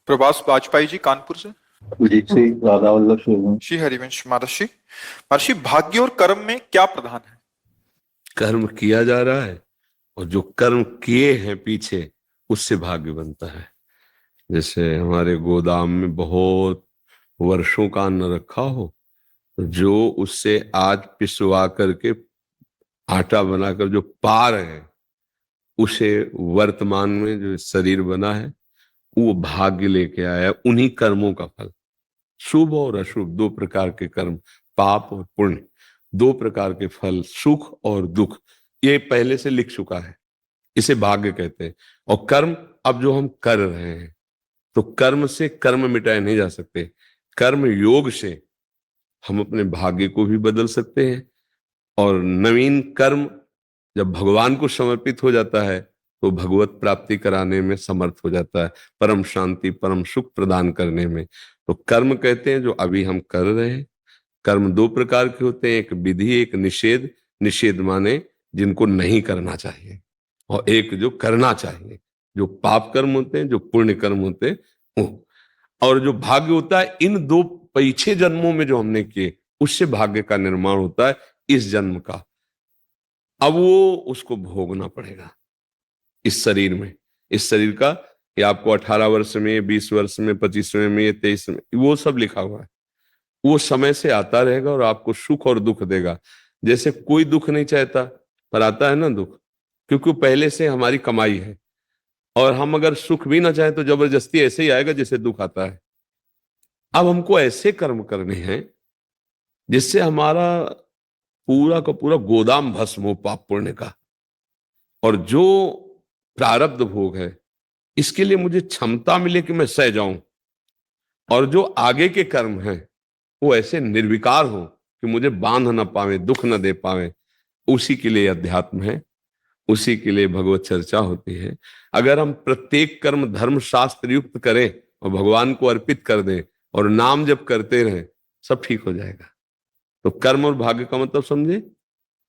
प्रभास वाजपेयी जी कानपुर से। जी से राधा वल्लभ शर्मा। श्री हरिवंश महर्षि। महर्षि, भाग्य और कर्म में क्या प्रधान है? कर्म किया जा रहा है और जो कर्म किए हैं पीछे, उससे भाग्य बनता है। जैसे हमारे गोदाम में बहुत वर्षों का अन्न रखा हो, तो जो उससे आज पिसवा करके आटा बनाकर जो पा रहे हैं, उसे वर्तमान में जो शरीर बना है वो भाग्य लेके आया। उन्हीं कर्मों का फल, शुभ और अशुभ दो प्रकार के कर्म, पाप और पुण्य, दो प्रकार के फल, सुख और दुख, ये पहले से लिख चुका है। इसे भाग्य कहते हैं। और कर्म अब जो हम कर रहे हैं, तो कर्म से कर्म मिटाए नहीं जा सकते। कर्म योग से हम अपने भाग्य को भी बदल सकते हैं। और नवीन कर्म जब भगवान को समर्पित हो जाता है तो भगवत प्राप्ति कराने में समर्थ हो जाता है, परम शांति परम सुख प्रदान करने में। तो कर्म कहते हैं जो अभी हम कर रहे हैं। कर्म दो प्रकार के होते हैं, एक विधि एक निषेध। निषेध माने जिनको नहीं करना चाहिए, और एक जो करना चाहिए, जो पाप कर्म होते हैं, जो पुण्य कर्म होते हैं वो। और जो भाग्य होता है, इन दो पीछे जन्मों में जो हमने किए, उससे भाग्य का निर्माण होता है इस जन्म का। अब वो उसको भोगना पड़ेगा इस शरीर में। इस शरीर का कि आपको 18 वर्ष में, 20 वर्ष में, 25वें में, 23 में, वो सब लिखा हुआ है। वो समय से आता रहेगा और आपको सुख और दुख देगा। जैसे कोई दुख नहीं चाहता, पर आता है ना दुख, क्योंकि पहले से हमारी कमाई है। और हम अगर सुख भी ना चाहें तो जबरदस्ती ऐसे ही आएगा जैसे दुख आता है। अब हमको ऐसे कर्म करने हैं जिससे हमारा पूरा का पूरा गोदाम भस्म हो पाप पुण्य का। और जो प्रारब्ध भोग है, इसके लिए मुझे क्षमता मिले कि मैं सह जाऊं। और जो आगे के कर्म हैं वो ऐसे निर्विकार हो कि मुझे बांध ना पावे, दुख न दे पावे। उसी के लिए अध्यात्म है, उसी के लिए भगवत चर्चा होती है। अगर हम प्रत्येक कर्म धर्म शास्त्र युक्त करें और भगवान को अर्पित कर दें और नाम जप करते रहें, सब ठीक हो जाएगा। तो कर्म और भाग्य का मतलब समझे?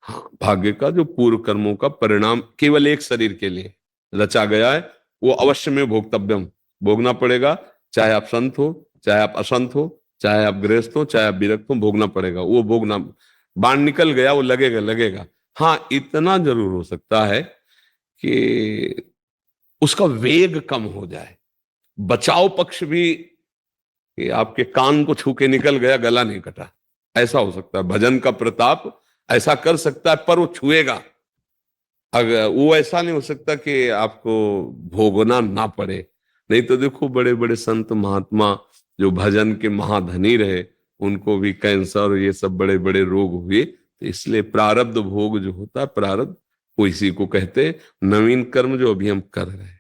हाँ, भाग्य का जो पूर्व कर्मों का परिणाम केवल एक शरीर के लिए रचा गया है, वो अवश्य में भोक्तव्यम, भोगना पड़ेगा। चाहे आप संत हो, चाहे आप असंत हो, चाहे आप गृहस्थ हो, चाहे आप विरक्त हो, भोगना पड़ेगा। वो भोगना, बाण निकल गया, वो लगेगा लगेगा। हाँ, इतना जरूर हो सकता है कि उसका वेग कम हो जाए। बचाव पक्ष भी कि आपके कान को छू के निकल गया, गला नहीं कटा, ऐसा हो सकता है। भजन का प्रताप ऐसा कर सकता है, पर वो छुएगा। अगर वो ऐसा नहीं हो सकता कि आपको भोगना ना पड़े। नहीं तो देखो बड़े बड़े संत महात्मा जो भजन के महाधनी रहे, उनको भी कैंसर ये सब बड़े बड़े रोग हुए। तो इसलिए प्रारब्ध भोग जो होता है, प्रारब्ध वो इसी को कहते हैं। नवीन कर्म जो अभी हम कर रहे हैं,